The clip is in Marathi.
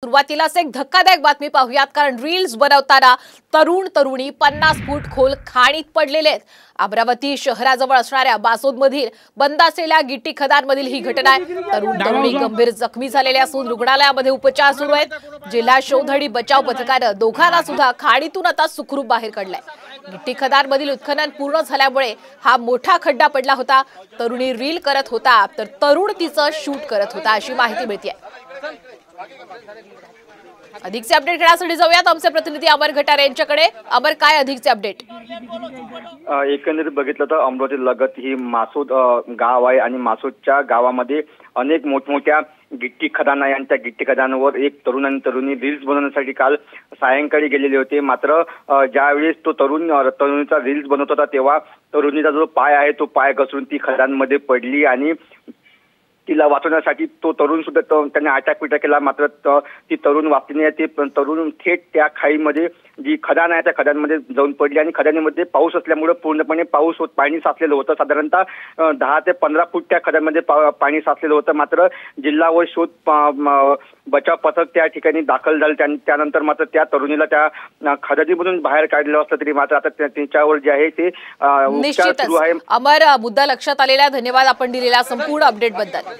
सुरुवातीलाच एक धक्कादायक बातमी पाहूयात, कारण रील्स बनवताना तरुण तरुणी 50 फूट खोल खाणीत पडलेले आहेत। अमरावती शहराजवळ असणाऱ्या बासोदमधील बंद असलेल्या गिट्टी खदानमधील ही घटना आहे। तरुण तरुणी गंभीर जखमी झालेले असून रुग्णालयामध्ये उपचार सुरू आहेत। जिल्हा शोध आणि बचाव पथकानं दोघांना सुद्धा खाणीतून आता सुखरूप बाहेर काढलंय। गिट्टी खदानमधील उत्खनन पूर्ण झाल्यामुळे हा मोठा खड्डा पडला होता। तरुणी रील करत होता तर तरुण तिचं शूट करत होता, अशी माहिती मिळते। अधिकचे अपडेट घेण्यासाठी जाऊयात आमचे प्रतिनिधी अमर घटारे यांच्याकडे। अमर, काय अधिकचे अपडेट? एकंदरीत बघितलं तर अमरावती लगत ही मासोद गाव आहे आणि मासोदच्या गावामध्ये अनेक मोठमोठ्या गिट्टी खदान आहे आणि त्या गिट्टी खदानावर एक तरुण आणि तरुणी रील्स बनवण्यासाठी काल सायंकाळी गेलेले होते। मात्र ज्यावेळेस तो तरुणीचा रील्स बनवत होता तेव्हा तरुणीचा जो पाय आहे तो पाय घसरून ती खदानमध्ये पडली आणि तिला वाचवण्यासाठी तो तरुण सुद्धा त्याने आटापिटा केला। मात्र ती तरुण वाचली नाही। ते तरुण थेट त्या खाईमध्ये जी खदान आहे त्या खदानमध्ये जाऊन पडली आणि खदानीमध्ये पाऊस असल्यामुळे पूर्णपणे पाणी साचलेलं होतं। साधारणतः 10 ते 15 फूट त्या खदानमध्ये पाणी साचलेलं होतं। मात्र जिल्हा व शोध बचाव पथक त्या ठिकाणी दाखल झाले। त्यानंतर मात्र त्या तरुणीला त्या खदानीमधून बाहेर काढलं असलं तरी मात्र आता त्यांच्यावर जे आहे ते उपचार सुरू आहे। अमर, मुद्दा लक्षात आलेला, धन्यवाद आपण दिलेल्या संपूर्ण अपडेट बद्दल।